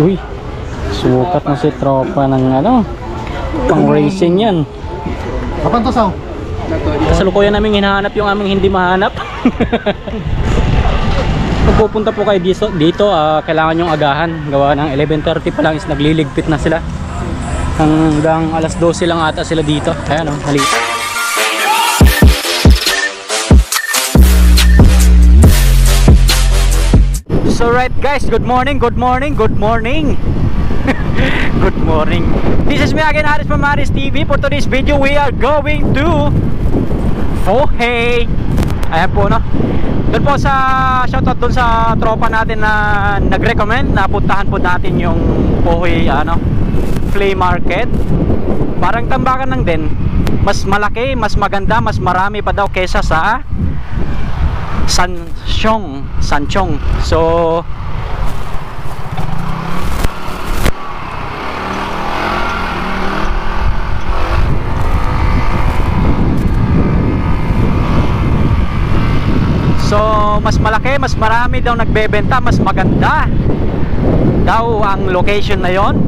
Uy, sukat na si tropa ng ano, pang racing yan. Kapan to, Saw? Kasalukuyan namin hinahanap yung aming hindi mahanap. Kung pupunta po kayo dito kailangan yung agahan. Gawa ng 11:30 pa lang is nagliligpit na sila. Hanggang alas 12 lang ata sila dito. Ayan o, halika. So right guys, good morning. Good morning. Good morning. This is me again, Aris from Aris TV. For today's video, we are going to Pho-Hay. Ayan po, no? Doon po sa shoutout doon sa tropa natin na nag-recommend na puntahan po natin yung Pho-Hay flea market. Parang tambakan lang din. Mas malaki, mas maganda, mas marami pa daw kesa sa Sanchong. So mas malaki, mas marami daw nagbebenta, mas maganda daw ang location na yon,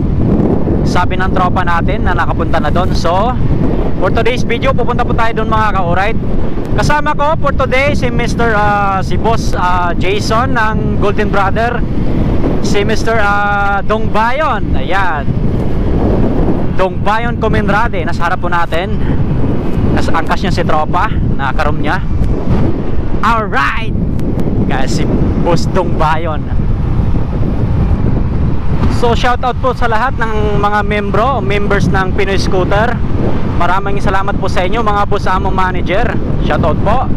sabi ng tropa natin na nakapunta na doon. So for today's video, pupunta po tayo doon mga ka-alright. Kasama ko for today si si Boss Jason ng Golden Brother, si Mr. Dong Bayon. Ayan, Dong Bayon Comenrade, nasa harap po natin. Angkas niya si tropa, nakakaroon niya. Alright, kasi Boss Dong Bayon. So shoutout po sa lahat ng mga members ng Pinoy Scooter. Maraming salamat po sa inyo mga boss among manager. Shoutout po.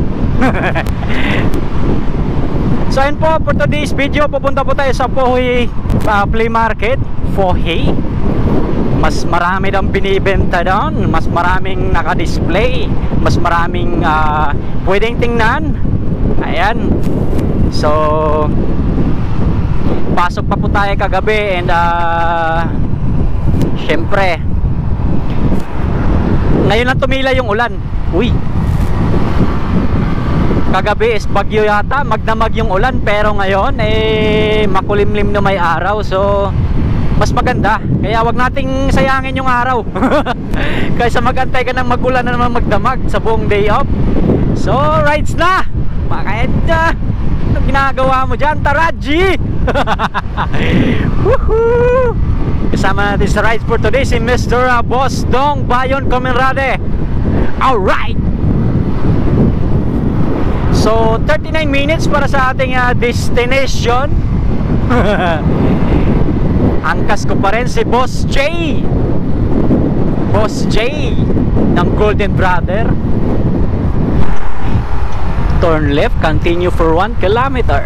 So ayun po, for today's video, pupunta po tayo sa Pho-Hay flea market. Pho-Hay, mas marami daw binibenta doon, mas maraming naka-display, mas maraming pwedeng tingnan. Ayan. So pasok pa po tayo kagabi and syempre ngayon lang tumila yung ulan. Uy, kagabi is bagyo yata, magdamag yung ulan, pero ngayon makulimlim na may araw. So mas maganda, kaya wag nating sayangin yung araw. Kaysa magantay ka ng magulan na naman magdamag sa buong day off. So rides na, bakit anong ginagawa mo dyan, Taraji? Woohoo! Kasama natin sa rides for today si Mr. Boss Dong Bayon Comenrade. Alright, so 39 minutes para sa ating destination. Angkas ko pa rin si Boss J ng Golden Brother. Turn left, continue for 1 kilometer.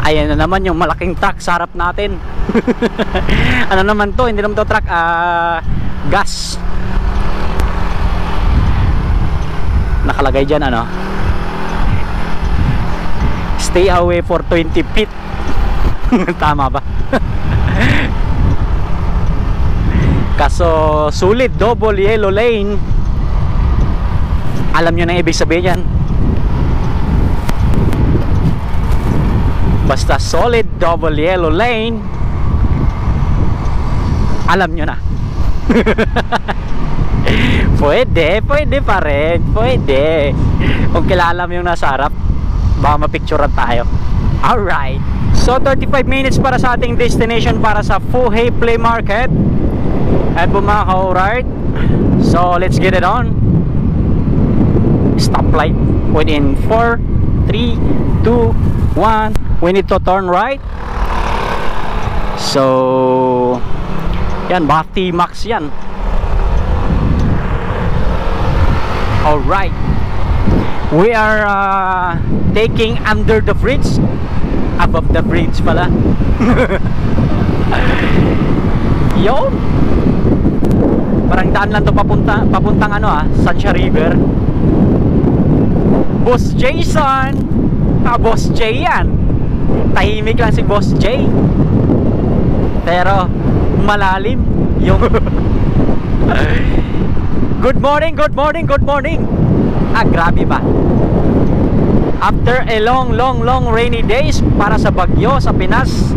Ayan na naman yung malaking truck sa harap natin. Ano naman to? Hindi naman to truck, gas. Nakalagay dyan stay away for 20 feet. Tama ba? Kaso sulit, double yellow lane. Alam nyo na ibig sabihin yan. Basta solid double yellow lane, alam nyo na. Pwede pa rin, pwede. Kung kilala mo yung nasa harap, baka mapicturean tayo. Alright, so 35 minutes para sa ating destination, para sa Pho-Hay flea market. At mga ka-alright, so let's get it on. Stoplight within 4, 3, 2, 1. We need to turn right. So yan, baka T-Max yan. Alright, we are taking under the bridge. Above the bridge pala. Yun, parang daan lang to papuntang Sancha River. Boss Jason, Boss J yan. Tahimik lang si Boss J, pero malalim yung good morning. Grabe ba? After a long rainy days para sa bagyo sa Pinas,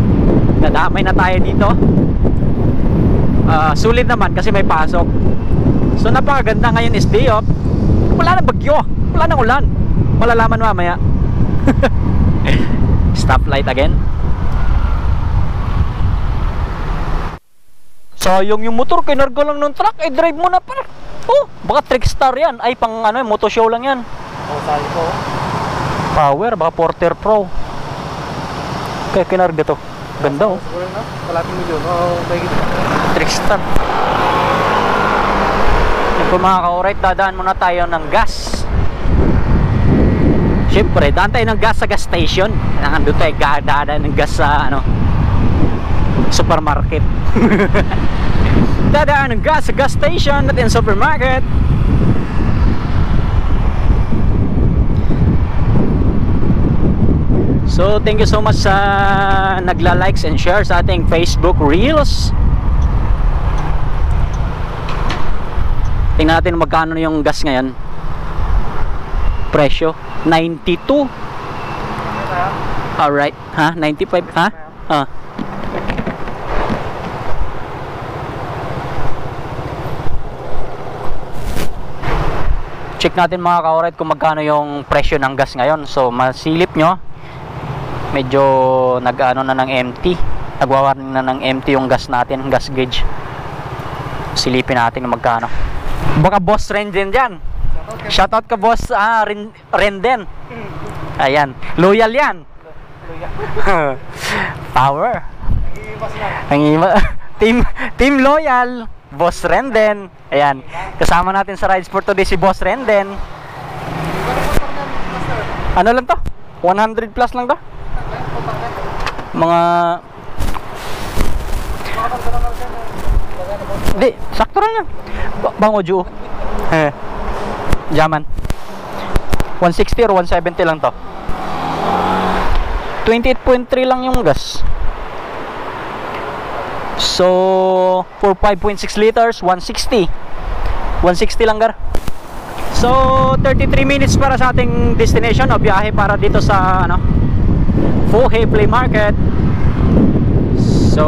Nadamay na tayo dito. Sulit naman kasi may pasok. So napakaganda ngayon is day off. Wala nang bagyo, wala nang ulan. Malalaman mamaya. Stoplight again. Sayang yung motor, kinarga lang ng truck. Drive mo na pa. Oh, baka Trickstar yan. Ay, pang ano, moto show lang yan. Sabi ko. Power, baka Porter Pro. Kaya kinarga to. Ganda oh. Siguro na, kalating milyon. Bagay ito. Trickstar. Yan po mga ka-alright, dadaan muna tayo ng gas. Siyempre, daan tayo ng gas sa gas station. Nandun tayo dadaan ng gas sa ano, supermarket. Dadaan ng gas sa gas station at in supermarket. So thank you so much sa nagla-likes and share sa ating Facebook Reels. Tingnan natin magkano yung gas ngayon. Presyo 92. Alright, ha? 95, ha? Check natin mga ka-alright kung magkano yung presyo ng gas ngayon. So masilip nyo, medyo nag-ano na ng empty, nagwawarning na ng empty yung gas natin, gas gauge. Silipin natin kung magkano. Baka boss Renden dyan. Shoutout ka boss Renden. Ayan, loyal yan. Power. Team loyal, boss Renden. Ayan, kasama natin sa Rides for Today si boss Renden. Ano lang to? 100 plus lang to? Mga di, sakto lang yan. Bango Ju. Jaman 160 or 170 lang to. 28.3 lang yung gas. So for 5.6 liters 160 lang gar. So 33 minutes para sa ating destination o biyahe para dito sa ano, Pho-He Flea Market. So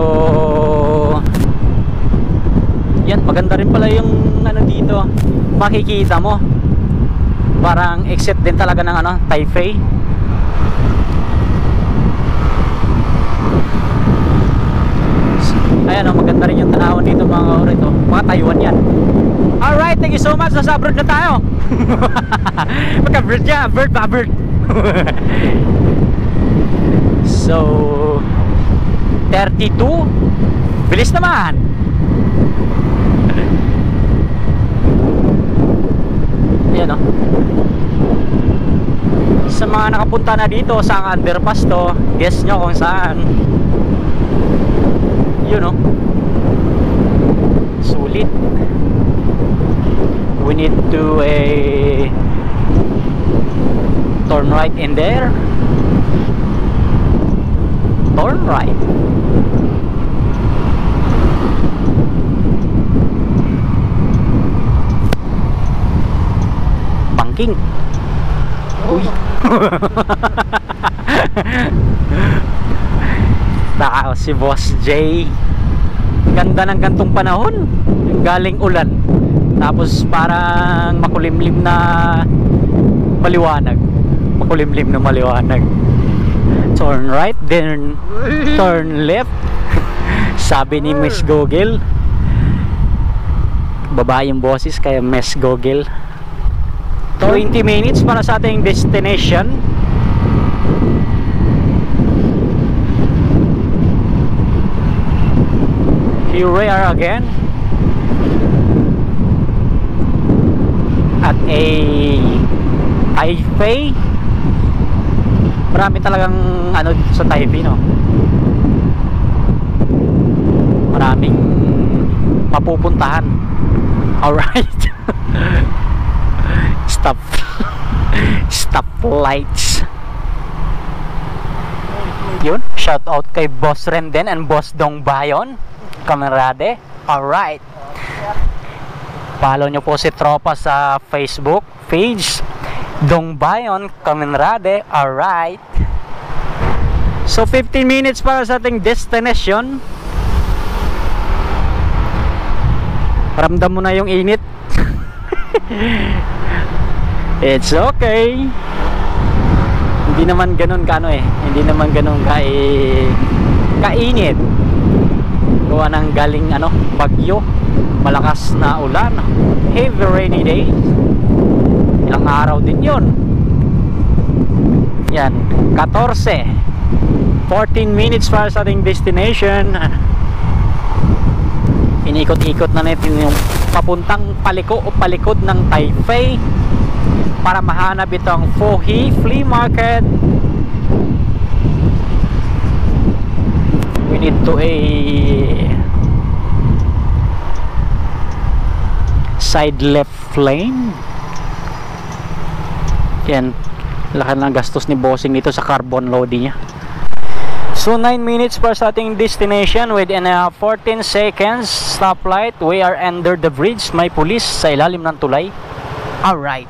yan, maganda rin pala yung ano dito. Makikita mo parang exit din talaga ng ano, Taipei. Ayan o, maganda rin yung tanawon dito mga ka-alright o. Mga Taiwan yan. Alright, thank you so much. Nasa abroad na tayo. Magka-bird yan, bird ba bird. So 32. Bilis naman. Ayan o. Sa mga nakapunta na dito sa underpass to, guess nyo kung saan. Yun o. Sulit. We need to turn right in there. Turn right. Banking. Uy. Tao si Boss J. Ganda ng gantong panahon. Galing ulan. Tapos parang makulimlim na maliwanag. Makulimlim na maliwanag. Turn right, then turn left. Sabi ni Miss Google. Babae yung boses kaya Miss Google. 20 minutes para sa ating destination. Here we are again at a Taipei. Marami talagang ano sa Taipei, no? Maraming mapupuntahan. Alright. Stop lights. Yun, shout out kay Boss Renden and Boss Dong Bayon, kamerade. Alright, follow nyo po si Tropa sa Facebook page, Dong Bayon, kamerade. Alright, So 15 minutes para sa ating destination. Ramdam mo na yung init. It's okay. Hindi naman ganun hindi naman ganun kainit. Gawa ng galing bagyo, malakas na ulan, heavy rainy day. Ilang araw din yun. Yan, 14 minutes para sa ating destination. Inikot-ikot na natin yung papuntang paliko o palikod ng Taipei para mahanap itong Pho-Hi Flea Market. We need to a side left lane. Yan, laki ng gastos ni bossing dito sa carbon loading niya. So 9 minutes para sa ating destination within 14 seconds stoplight. We are under the bridge. May pulis sa ilalim ng tulay. Alright.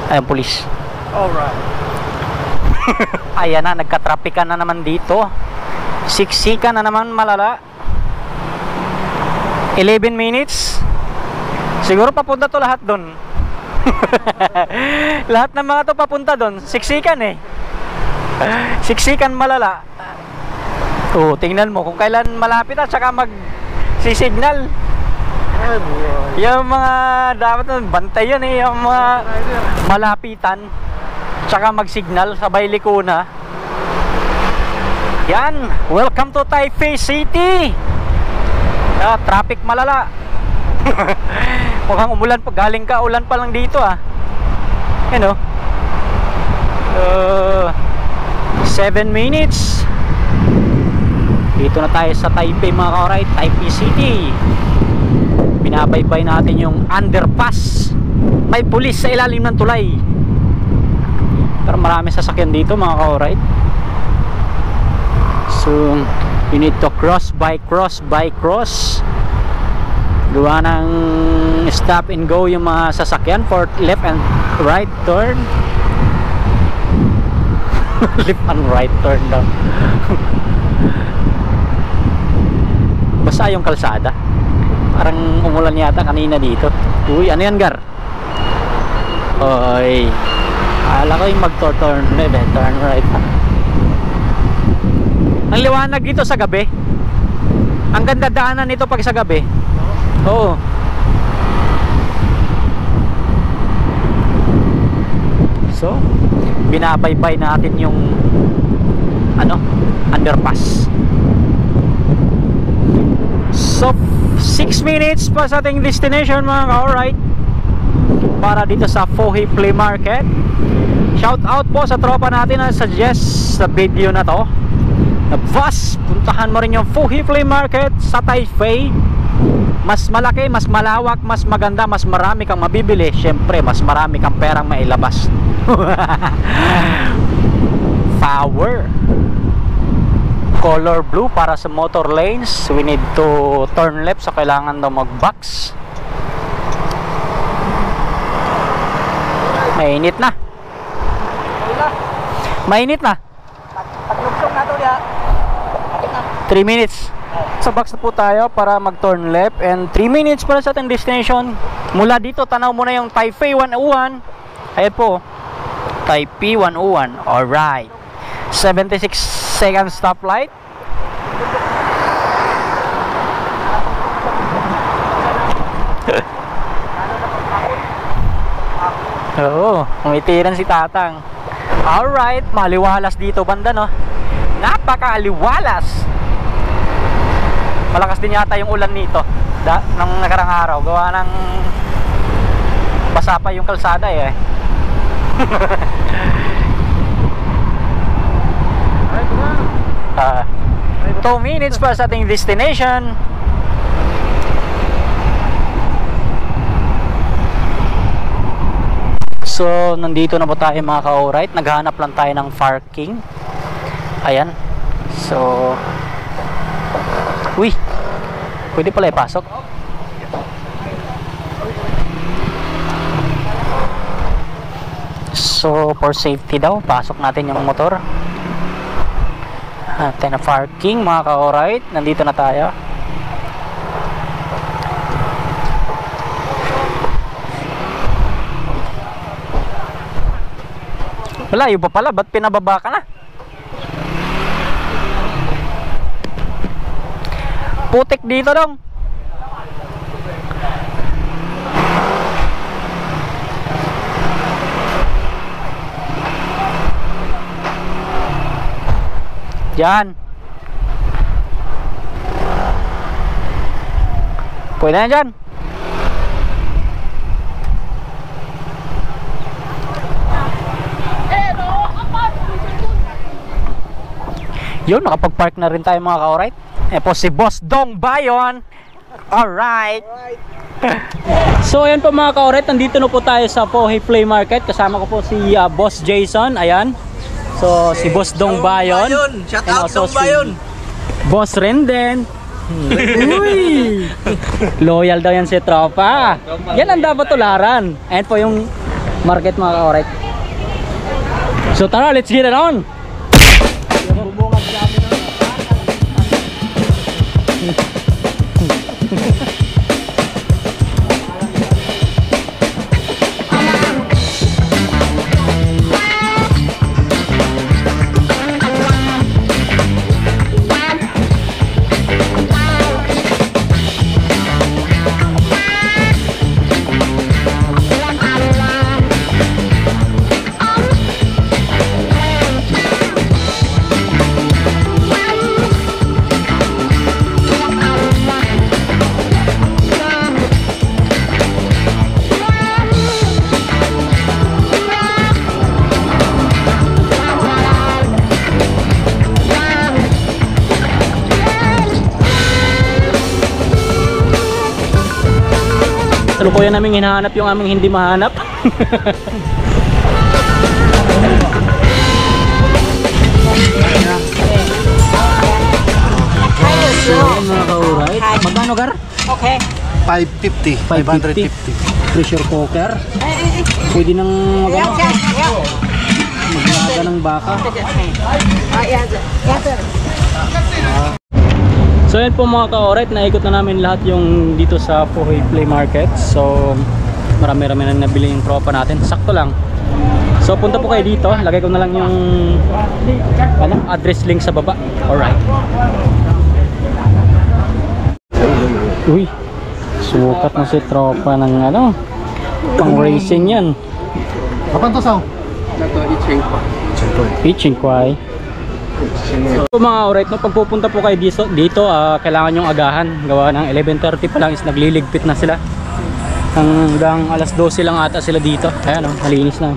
Ayan, pulis. Alright. Ayan na, nagka-traffican na naman dito. Siksikan na naman malala. 11 minutes. Siguro papunta to lahat doon. Lahat ng mga to papunta doon. Siksikan siksikan malala. Oh, tingnan mo kung kailan malapit at saka mag-signal. Yung mga dapat bantay yan yung mga malapitan tsaka mag-signal sabay liko na. Yan, welcome to Taipei City. Traffic malala. Mukhang umulan pa, galing ka ulan pa lang dito Yan 7 minutes. Dito na tayo sa Taipei mga ka-alright, Taipei City. Binabaybay natin yung underpass. May pulis sa ilalim ng tulay. Pero marami sasakyan dito mga ka-alright. So you need to cross by cross. Gawa ng stop and go yung mga sasakyan for left and right turn. Left and right turn daw. Basa yung kalsada. Parang umulan yata kanina dito. Uy, ano yan, Gar? Oy, akala ko yung mag-turn left, turn right. Ang liwanag dito sa gabi. Ang ganda daanan nito pag sa gabi. Oo. So, binabaybay natin yung underpass. So 6 minutes pa sa ating destination mga ka-alright, para dito sa Pho-Hi Flea Market. Shout out po sa tropa natin na suggest sa video na to na boss, puntahan mo rin yung Pho-Hi Flea Market sa Taipei. Mas malaki, mas malawak, mas maganda, mas marami kang mabibili. Syempre, mas marami kang perang mailabas. Power color blue para sa motor lanes. We need to turn left, so kailangan daw mag-box. Mainit na. Mainit na. Paglugsong na to diya. 3 minutes. Sa box na po tayo para mag-turn left, and 3 minutes para sa ating destination. Mula dito, tanaw mo na yung Taipei 101. Ayan po, Taipei 101. Alright, 76 second stoplight. Oo, umitiran si Tatang. Alright, maliwalas dito banda, no? Napaka-aliwalas. Malakas din yata yung ulan nito nang nakarang araw. Gawa ng basa pa yung kalsada 2 minutes pa sa ating destination. So nandito na po tayo mga ka-alright. Naghahanap lang tayo ng parking. Ayan. So uy, pwede pala ipasok. So for safety daw, pasok natin yung motor. natin na parking mga ka-alright. Nandito na tayo. Malayo pa pala, ba't pinababa ka na? Putik dito dong. Yan. Pwede na dyan. Yun, nakapag-park na rin tayo mga ka-alright. Eh po si Boss Dong Bayon. Alright. So ayan po mga ka-alright, nandito na po tayo sa Pohe Flea Market. Kasama ko po si Boss Jason. Ayan. So si Boss Dong Bayon. Shout And out also Dong Bayon. Boss Renden. Uy! Loyal daw yan si tropa. Yan ang dapat tularan. Ayan po yung market mga ka-alright. So tara, let's get it on. Salukuyan namin hinahanap yung aming hindi mahanap. So, mga ka-alright. Magkano gar? Okay. 550, 550. Pressure cooker. Pwede nang maglaga ng baka. So yan po mga ka-alright, naikot na namin lahat yung dito sa Pohe Flea Market. So marami-rami na nabili yung tropa natin. Sakto lang. So punta po kayo dito. Lagay ko na lang yung address link sa baba. Alright. Uy, sukat na si tropa ng pang racing yan. Kapan to sao? Pitching kway. So mga alright, no, pag pupunta po kayo dito kailangan yung agahan. Gawa ng 11:30 pa lang is nagliligpit na sila. Hanggang alas 12 lang ata sila dito. Ayan o, malinis na.